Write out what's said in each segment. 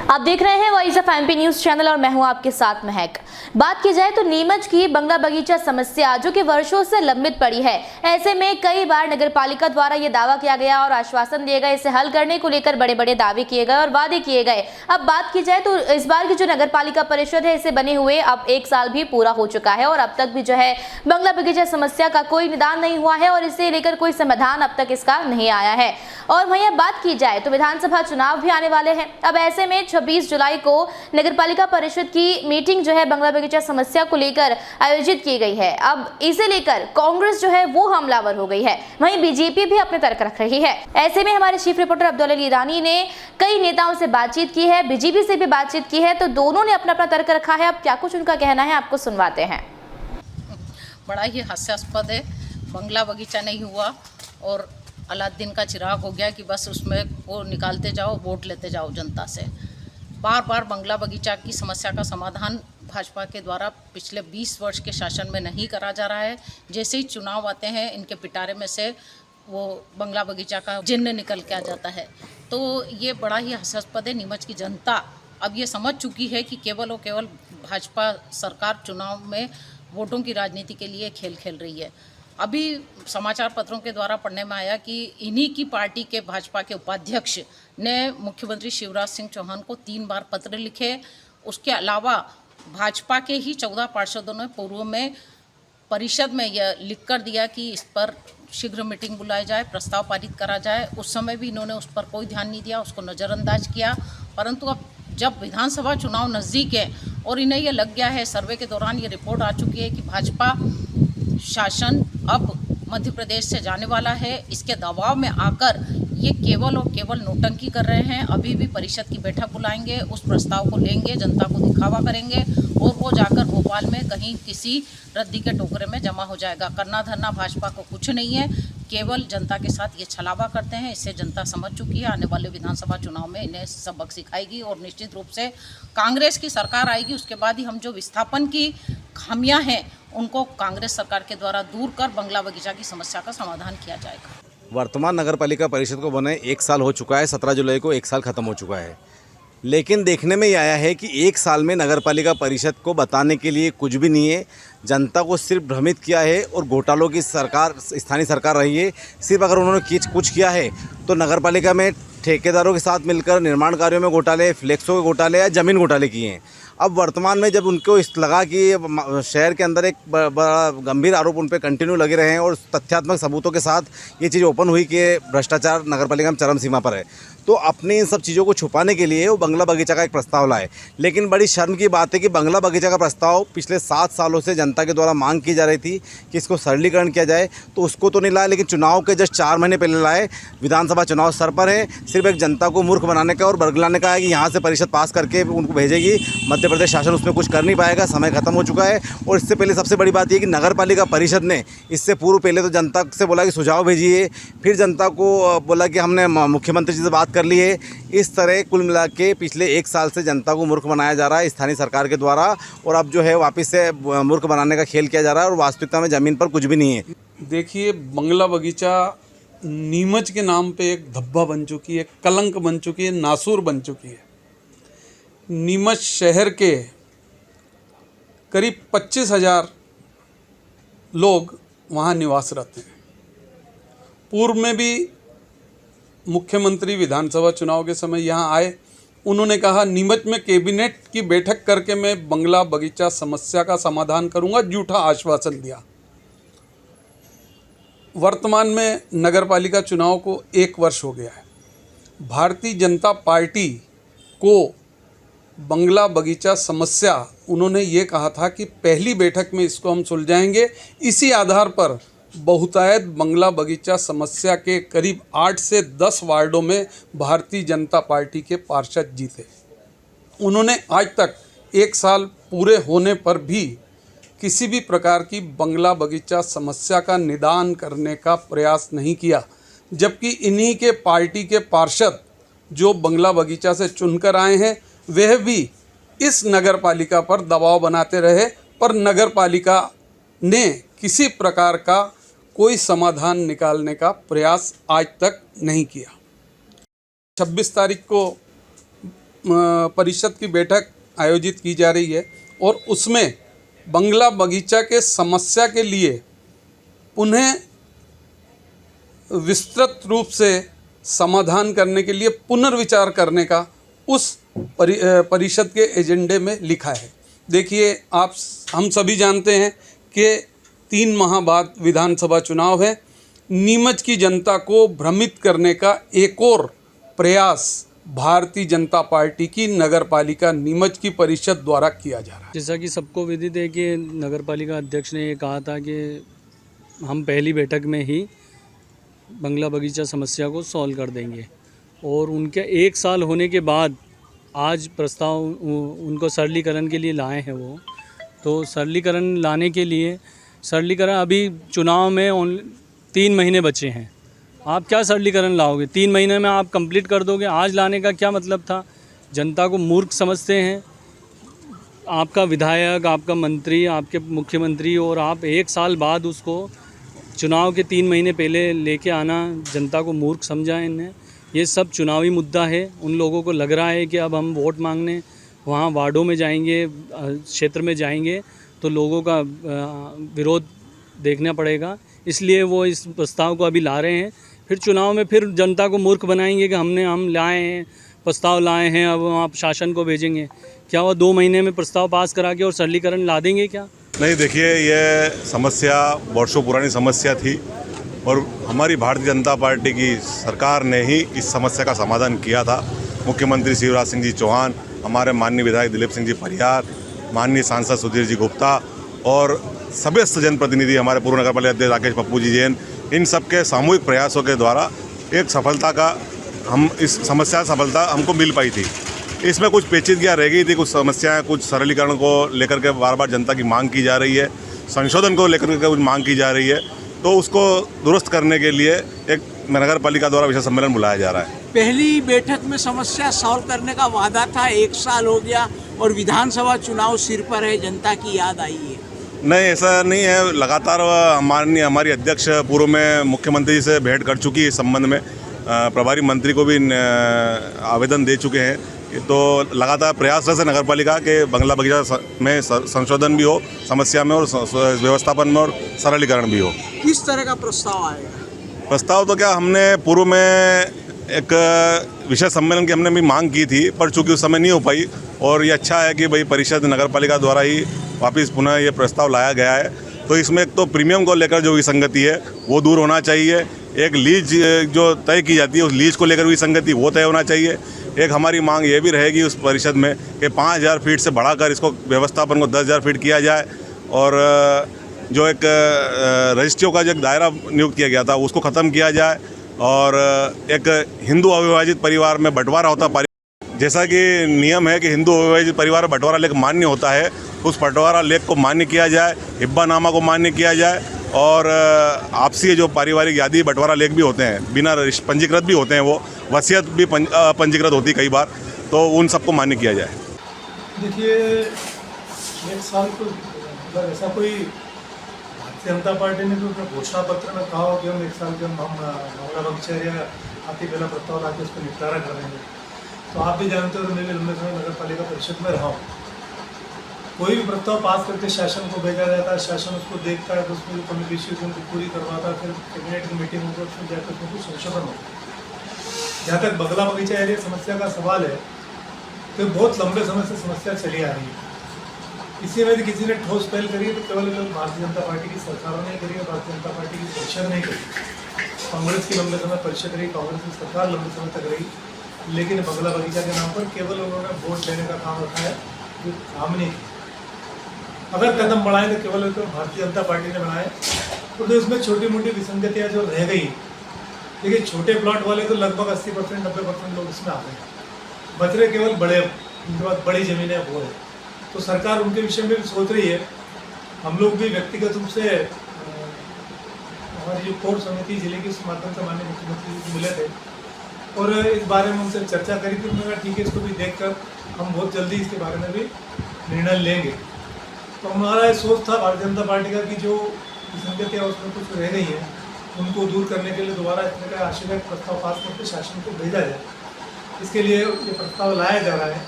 आप देख रहे हैं voice of MP news channel और मैं हूं आपके साथ महक। बात की जाए तो नीमच की बंगला बगीचा समस्या जो कि वर्षों से लंबित पड़ी है, ऐसे में कई बार नगरपालिका द्वारा यह दावा किया गया और आश्वासन दिए गए, इसे हल करने को लेकर बड़े बड़े दावे किए गए और वादे किए गए। अब बात की जाए तो इस बार की जो नगरपालिका परिषद है, इसे बने हुए अब 1 साल भी पूरा हो चुका है और अब तक भी जो है बंगला बगीचा समस्या का कोई निदान नहीं हुआ है और इसे लेकर कोई समाधान अब तक इसका नहीं आया है। और वहीं बात की जाए तो विधानसभा चुनाव भी आने वाले हैं। अब ऐसे में 26 जुलाई को नगरपालिका परिषद की मीटिंग जो है बंगला बगीचा समस्या को लेकर आयोजित की गई है। अब इसे लेकर कांग्रेस जो है वो हमलावर हो गई है, वहीं बीजेपी भी अपने तर्क रख रही है। ऐसे में हमारे चीफ रिपोर्टर अब्दुल अली ईरानी ने कई नेताओं से बातचीत की है, बीजेपी से भी बातचीत की है, तो दोनों ने अपना अपना तर्क रखा है। अब क्या कुछ उनका कहना है आपको सुनवाते हैं। बड़ा ही हास्यास्पद है, बंगला बगीचा नहीं हुआ और अलादीन का चिराग हो गया कि बस उसमें वो निकालते जाओ, वोट लेते जाओ जनता से। बार बार बंगला बगीचा की समस्या का समाधान भाजपा के द्वारा पिछले 20 वर्ष के शासन में नहीं करा जा रहा है। जैसे ही चुनाव आते हैं, इनके पिटारे में से वो बंगला बगीचा का जिन्न निकल के आ जाता है। तो ये बड़ा ही हास्यास्पद है। नीमच की जनता अब ये समझ चुकी है कि केवल और केवल भाजपा सरकार चुनाव में वोटों की राजनीति के लिए खेल खेल रही है। अभी समाचार पत्रों के द्वारा पढ़ने में आया कि इन्हीं की पार्टी के भाजपा के उपाध्यक्ष ने मुख्यमंत्री शिवराज सिंह चौहान को 3 बार पत्र लिखे। उसके अलावा भाजपा के ही 14 पार्षदों ने पूर्व में परिषद में यह लिख कर दिया कि इस पर शीघ्र मीटिंग बुलाई जाए, प्रस्ताव पारित करा जाए। उस समय भी इन्होंने उस पर कोई ध्यान नहीं दिया, उसको नज़रअंदाज किया। परंतु अब जब विधानसभा चुनाव नज़दीक है और इन्हें यह लग गया है, सर्वे के दौरान ये रिपोर्ट आ चुकी है कि भाजपा शासन अब मध्य प्रदेश से जाने वाला है, इसके दबाव में आकर ये केवल और केवल नोटंकी कर रहे हैं। अभी भी परिषद की बैठक बुलाएंगे, उस प्रस्ताव को लेंगे, जनता को दिखावा करेंगे और वो जाकर भोपाल में कहीं किसी रद्दी के टोकरे में जमा हो जाएगा। करना धरना भाजपा को कुछ नहीं है, केवल जनता के साथ ये छलावा करते हैं। इससे जनता समझ चुकी है। आने वाले विधानसभा चुनाव में इन्हें सबक सिखाएगी और निश्चित रूप से कांग्रेस की सरकार आएगी। उसके बाद ही हम जो विस्थापन की खामियां हैं उनको कांग्रेस सरकार के द्वारा दूर कर बंगला बगीचा की समस्या का समाधान किया जाएगा। वर्तमान नगरपालिका परिषद को बने 1 साल हो चुका है। 17 जुलाई को 1 साल ख़त्म हो चुका है, लेकिन देखने में ये आया है कि 1 साल में नगरपालिका परिषद को बताने के लिए कुछ भी नहीं है। जनता को सिर्फ भ्रमित किया है और घोटालों की सरकार, स्थानीय सरकार रही है। सिर्फ अगर उन्होंने कुछ किया है तो नगरपालिका में ठेकेदारों के साथ मिलकर निर्माण कार्यों में घोटाले, फ्लेक्सों के घोटाले या ज़मीन घोटाले किए हैं। अब वर्तमान में जब उनको इस लगा कि शहर के अंदर एक बड़ा गंभीर आरोप उन पर कंटिन्यू लगे रहे हैं और तथ्यात्मक सबूतों के साथ ये चीज़ ओपन हुई कि भ्रष्टाचार नगरपालिका में चरम सीमा पर है, तो अपनी इन सब चीज़ों को छुपाने के लिए वो बंगला बगीचा का एक प्रस्ताव लाए। लेकिन बड़ी शर्म की बात है कि बंगला बगीचा का प्रस्ताव पिछले 7 सालों से जनता के द्वारा मांग की जा रही थी कि इसको सरलीकरण किया जाए, तो उसको तो नहीं लाए, लेकिन चुनाव के जस्ट 4 महीने पहले लाए। विधानसभा चुनाव सर पर है, सिर्फ एक जनता को मूर्ख बनाने का और बरगलाने का है कि यहाँ से परिषद पास करके उनको भेजेगी। मध्य प्रदेश शासन उसमें कुछ कर नहीं पाएगा, समय खत्म हो चुका है। और इससे पहले सबसे बड़ी बात यह कि नगरपालिका परिषद ने इससे पूर्व पहले तो जनता से बोला कि सुझाव भेजिए, फिर जनता को बोला कि हमने मुख्यमंत्री जी से बात कर ली है। इस तरह कुल मिला के पिछले 1 साल से जनता को मूर्ख बनाया जा रहा है स्थानीय सरकार के द्वारा, और अब जो है वापस से मूर्ख बनाने का खेल किया जा रहा है और वास्तविकता में ज़मीन पर कुछ भी नहीं है। देखिए, बंगला बगीचा नीमच के नाम पे एक धब्बा बन चुकी है, कलंक बन चुकी है, नासूर बन चुकी है। नीमच शहर के करीब 25,000 लोग वहाँ निवासरत हैं। पूर्व में भी मुख्यमंत्री विधानसभा चुनाव के समय यहाँ आए, उन्होंने कहा नीमच में कैबिनेट की बैठक करके मैं बंगला बगीचा समस्या का समाधान करूँगा, झूठा आश्वासन दिया। वर्तमान में नगरपालिका चुनाव को 1 वर्ष हो गया है। भारतीय जनता पार्टी को बंगला बगीचा समस्या, उन्होंने ये कहा था कि पहली बैठक में इसको हम सुलझाएंगे। इसी आधार पर बहुतायत बंगला बगीचा समस्या के करीब 8 से 10 वार्डों में भारतीय जनता पार्टी के पार्षद जीते। उन्होंने आज तक 1 साल पूरे होने पर भी किसी भी प्रकार की बंगला बगीचा समस्या का निदान करने का प्रयास नहीं किया, जबकि इन्हीं के पार्टी के पार्षद जो बंगला बगीचा से चुनकर आए हैं वह भी इस नगरपालिका पर दबाव बनाते रहे, पर नगरपालिका ने किसी प्रकार का कोई समाधान निकालने का प्रयास आज तक नहीं किया। 26 तारीख को परिषद की बैठक आयोजित की जा रही है और उसमें बंगला बगीचा के समस्या के लिए पुनः विस्तृत रूप से समाधान करने के लिए पुनर्विचार करने का उस परिषद के एजेंडे में लिखा है। देखिए, हम सभी जानते हैं कि 3 माह बाद विधानसभा चुनाव है। नीमच की जनता को भ्रमित करने का एक और प्रयास भारतीय जनता पार्टी की नगरपालिका नीमच की परिषद द्वारा किया जा रहा है। जैसा कि सबको विदित है कि नगरपालिका अध्यक्ष ने ये कहा था कि हम पहली बैठक में ही बंगला बगीचा समस्या को सॉल्व कर देंगे, और उनके 1 साल होने के बाद आज प्रस्ताव उनको सरलीकरण के लिए लाए हैं वो। तो सरलीकरण लाने के लिए अभी चुनाव में 3 महीने बचे हैं। आप क्या सरलीकरण लाओगे? 3 महीने में आप कंप्लीट कर दोगे? आज लाने का क्या मतलब था? जनता को मूर्ख समझते हैं आपका विधायक, आपका मंत्री, आपके मुख्यमंत्री, और आप 1 साल बाद उसको चुनाव के 3 महीने पहले लेके आना, जनता को मूर्ख समझा इन्हें। ये सब चुनावी मुद्दा है। उन लोगों को लग रहा है कि अब हम वोट मांगने वहाँ वार्डों में जाएंगे, क्षेत्र में जाएंगे तो लोगों का विरोध देखना पड़ेगा, इसलिए वो इस प्रस्ताव को अभी ला रहे हैं। फिर चुनाव में फिर जनता को मूर्ख बनाएंगे कि हम लाए हैं, प्रस्ताव लाए हैं, अब आप शासन को भेजेंगे। क्या वो 2 महीने में प्रस्ताव पास करा के और सरलीकरण ला देंगे क्या? नहीं, देखिए, ये समस्या वर्षों पुरानी समस्या थी और हमारी भारतीय जनता पार्टी की सरकार ने ही इस समस्या का समाधान किया था। मुख्यमंत्री शिवराज सिंह जी चौहान, हमारे माननीय विधायक दिलीप सिंह जी परिहार, माननीय सांसद सुधीर जी गुप्ता और सभी जनप्रतिनिधि, हमारे पूर्व नगर पालिका अध्यक्ष राकेश पप्पू जी जैन, इन सब के सामूहिक प्रयासों के द्वारा एक सफलता हमको मिल पाई थी। इसमें कुछ पेचीदगियाँ रह गई थी, कुछ समस्याएं, कुछ सरलीकरण को लेकर के बार बार जनता की मांग की जा रही है, संशोधन को लेकर के कुछ मांग की जा रही है, तो उसको दुरुस्त करने के लिए एक नगर पालिका द्वारा विशेष सम्मेलन बुलाया जा रहा है। पहली बैठक में समस्या सॉल्व करने का वादा था, 1 साल हो गया और विधानसभा चुनाव सिर पर है, जनता की याद आई है। नहीं, ऐसा नहीं है। लगातार हमारी अध्यक्ष पूर्व में मुख्यमंत्री जी से भेंट कर चुकी है इस संबंध में, प्रभारी मंत्री को भी आवेदन दे चुके हैं। तो लगातार प्रयासरत है नगर पालिका के बंगला बगीचा में संशोधन भी हो, समस्या में और व्यवस्थापन में और सरलीकरण भी हो। किस तरह का प्रस्ताव आएगा? प्रस्ताव तो क्या, हमने पूर्व में एक विशेष सम्मेलन की हमने भी मांग की थी, पर चूंकि उस समय नहीं हो पाई, और ये अच्छा है कि भाई परिषद नगर पालिका द्वारा ही वापस पुनः ये प्रस्ताव लाया गया है। तो इसमें एक तो प्रीमियम को लेकर जो विसंगति है वो दूर होना चाहिए, एक लीज जो तय की जाती है उस लीज को लेकर विसंगति वो तय होना चाहिए। एक हमारी मांग ये भी रहेगी उस परिषद में कि 5000 फीट से बढ़ाकर इसको व्यवस्थापन को 10,000 फीट किया जाए, और जो एक रजिस्ट्रियों का जो दायरा नियुक्त किया गया था उसको ख़त्म किया जाए, और एक हिंदू अविभाजित परिवार में बंटवारा होता, जैसा कि नियम है कि हिंदू अविभाजित परिवार में बंटवारा लेख मान्य होता है, उस बंटवारा लेख को मान्य किया जाए, हिब्बानामा को मान्य किया जाए, और आपसी जो पारिवारिक यादी बंटवारा लेख भी होते हैं, बिना पंजीकृत भी होते हैं, वो वसीयत भी पंजीकृत होती कई बार, तो उन सबको मान्य किया जाए। देखिए, 1 साल को मतलब ऐसा कोई भारतीय जनता पार्टी ने भी अपने घोषणा पत्र में कहा हो कि हम 1 साल के हम बंगला बगीचा या आती पहला प्रस्ताव लाके उसको निपटारा कर देंगे। तो आप भी जानते हो, मैं भी लंबे समय नगर पालिका परिषद में रहा हूँ। कोई भी प्रस्ताव पास करके शासन को भेजा जाता है, शासन उसको देखता है, तो उसमें जो कमी पेशी होती है उनको पूरी करवाता है, फिर कैबिनेट की मीटिंग होती है, उसमें जाकर उसमें कुछ संशोधन होता है। जहाँ तक बंगला बगीचा एरिया समस्या का सवाल है, तो बहुत लंबे समय से समस्या चली आ रही है। इसी में किसी ने ठोस पहल करी है तो केवल भारतीय जनता पार्टी की सरकारों ने करी है, भारतीय जनता पार्टी की परिषद नहीं करी। कांग्रेस की लंबे समय परिषद रही, कांग्रेस की सरकार लंबे समय तक रही, लेकिन बंगला बगीचा के नाम पर केवल उन्होंने वोट लेने का काम रखा है, जो काम नहीं किया। अगर कदम बढ़ाएं तो केवल तो भारतीय जनता पार्टी ने बनाए, तो इसमें छोटी मोटी विसंगतियाँ जो रह गई, देखिए छोटे प्लॉट वाले तो लगभग 80% 90% लोग इसमें आ गए, बच रहे केवल बड़े, उनके पास बड़ी ज़मीनें वो है। तो सरकार उनके विषय में भी सोच रही है। हम लोग भी व्यक्तिगत रूप से हमारी जो कोर समिति जिले की, उस माध्यम से माननीय मुख्यमंत्री जी मिले थे और इस बारे में उनसे चर्चा करी थी। उन्होंने कहा ठीक है, इसको भी देखकर हम बहुत जल्दी इसके बारे में भी निर्णय लेंगे। तो हमारा सोच था भारतीय जनता पार्टी का कि जो विसंगतियाँ उसमें कुछ रह गई हैं उनको दूर करने के लिए दोबारा इस तरह का आशय प्रस्ताव पास करके शासन को भेजा जाए। इसके लिए ये प्रस्ताव लाया जा रहा है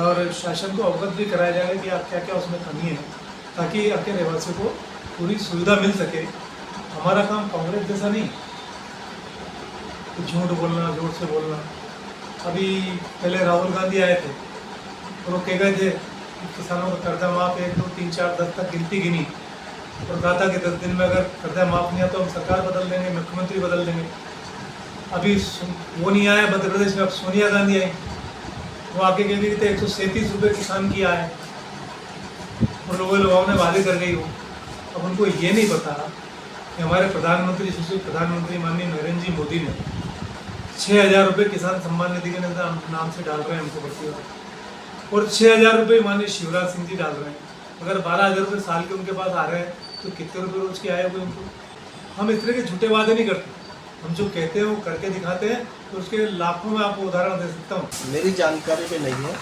और शासन को अवगत भी कराया जाएगा कि आप क्या क्या उसमें कमी है, ताकि आपके रहवासियों को पूरी सुविधा मिल सके। हमारा काम कांग्रेस जैसा नहीं झूठ बोलना, झूठ से बोलना। अभी पहले राहुल गांधी आए थे और वो कह गए थे किसानों का कर्जा माफ 1 2 3 4 10 तक गिनती गिनी और कहा था कि 10 दिन में अगर कर्जा माफ नहीं आया तो हम सरकार बदल देंगे, मुख्यमंत्री बदल देंगे। अभी वो नहीं आया मध्य प्रदेश में, अब सोनिया गांधी आई, वो आके कह रही थी 137 रुपये किसान की आए और लोगों ने वादे कर गई हो। अब उनको ये नहीं पता कि हमारे प्रधानमंत्री यशस्वी प्रधानमंत्री माननीय नरेंद्र जी मोदी ने 6,000 रुपये किसान सम्मान निधि के नाम से डाल रहे हैं हमको प्रति वर्ष और 6,000 रुपये माननीय शिवराज सिंह जी डाल रहे हैं। अगर 12,000 रुपये साल के उनके पास आ रहे हैं तो कितने रुपये रोज के आए हुए उनको। हम इस तरह के झूठे वादे नहीं करते, हम जो कहते हैं वो करके दिखाते हैं। तो उसके लाखों में आपको उदाहरण दे सकता हूँ। मेरी जानकारी में नहीं है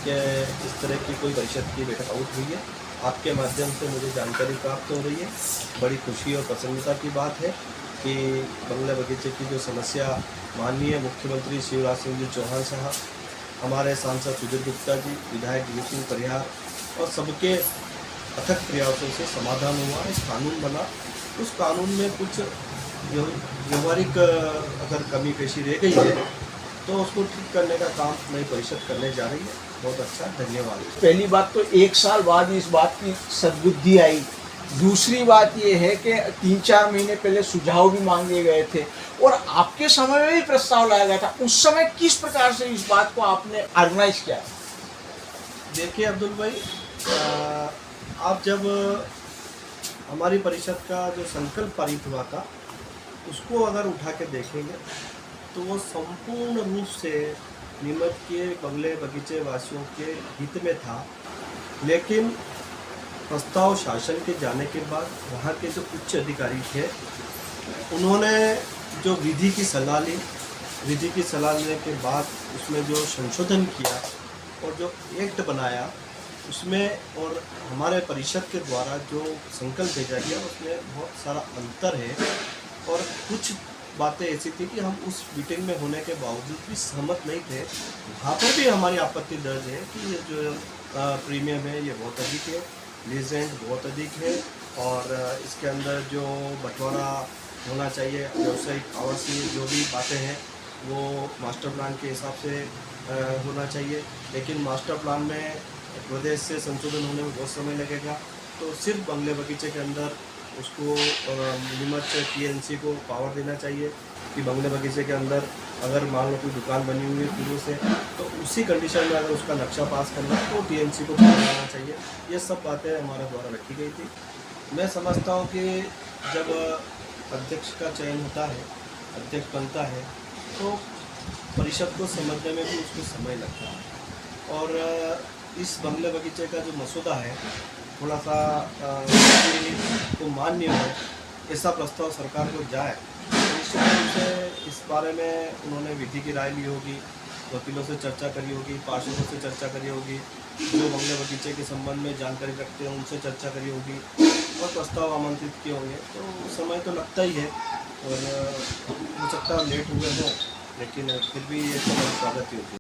कि इस तरह की कोई परिषद की बैठक आउट हुई है। आपके माध्यम से मुझे जानकारी प्राप्त हो रही है। बड़ी खुशी और प्रसन्नता की बात है कि बंगला बगीचे की जो समस्या माननीय मुख्यमंत्री शिवराज सिंह जी चौहान साहब, हमारे सांसद सुधीर गुप्ता जी, विधायक दिलीप सिंह परिहार और सबके अथक प्रयासों से समाधान हुआ। एक कानून बना, उस कानून में कुछ व्यवहारिक अगर कमी पेशी रह गई है तो उसको ठीक करने का काम नई परिषद करने जा रही है। बहुत अच्छा, धन्यवाद। पहली बात तो 1 साल बाद इस बात की सद्बुद्धि आई। दूसरी बात ये है कि 3-4 महीने पहले सुझाव भी मांगे गए थे और आपके समय में भी प्रस्ताव लाया गया था। उस समय किस प्रकार से इस बात को आपने ऑर्गेनाइज किया? देखिए अब्दुल भाई, आप जब हमारी परिषद का जो संकल्प पारित हुआ था उसको अगर उठा के देखेंगे तो वो संपूर्ण रूप से नीमच के बंगले बगीचे वासियों के हित में था। लेकिन प्रस्ताव शासन के जाने के बाद वहाँ के जो उच्च अधिकारी थे उन्होंने जो विधि की सलाह ली, विधि की सलाह लेने के बाद उसमें जो संशोधन किया और जो एक्ट बनाया उसमें और हमारे परिषद के द्वारा जो संकल्प भेजा गया उसमें बहुत सारा अंतर है। और कुछ बातें ऐसी थी कि हम उस मीटिंग में होने के बावजूद भी सहमत नहीं थे। वहाँ पर भी हमारी आपत्ति दर्ज है कि ये जो प्रीमियम है ये बहुत अधिक है, लीज रेंट बहुत अधिक है और इसके अंदर जो बंटवारा होना चाहिए व्यावसायिक आवासीय जो भी बातें हैं वो मास्टर प्लान के हिसाब से होना चाहिए। लेकिन मास्टर प्लान में प्रदेश से संशोधन होने में बहुत समय लगेगा। तो सिर्फ बंगले बगीचे के अंदर उसको नीमच TNC को पावर देना चाहिए कि बंगले बगीचे के अंदर अगर मान लो कोई दुकान बनी हुई है पूर्व से तो उसी कंडीशन में अगर उसका नक्शा पास करना है तो TNC को पावर देना चाहिए। ये सब बातें हमारे द्वारा रखी गई थी। मैं समझता हूँ कि जब अध्यक्ष का चयन होता है, अध्यक्ष बनता है तो परिषद को समझने में भी उसको समय लगता है। और इस बंगले बगीचे का जो मसौदा है थोड़ा सा तो मान्य हो ऐसा प्रस्ताव सरकार को जाए। निश्चित रूप से इस बारे में उन्होंने विधि की राय ली होगी, वकीलों से चर्चा करी होगी, पार्षदों से चर्चा करी होगी, जो बंगले बगीचे के संबंध में जानकारी रखते हैं उनसे चर्चा करी होगी और प्रस्ताव आमंत्रित किए होंगे। तो समय तो लगता ही है और हो सकता है लेट हुए हों, लेकिन फिर भी ये सब स्वागत ही होती है।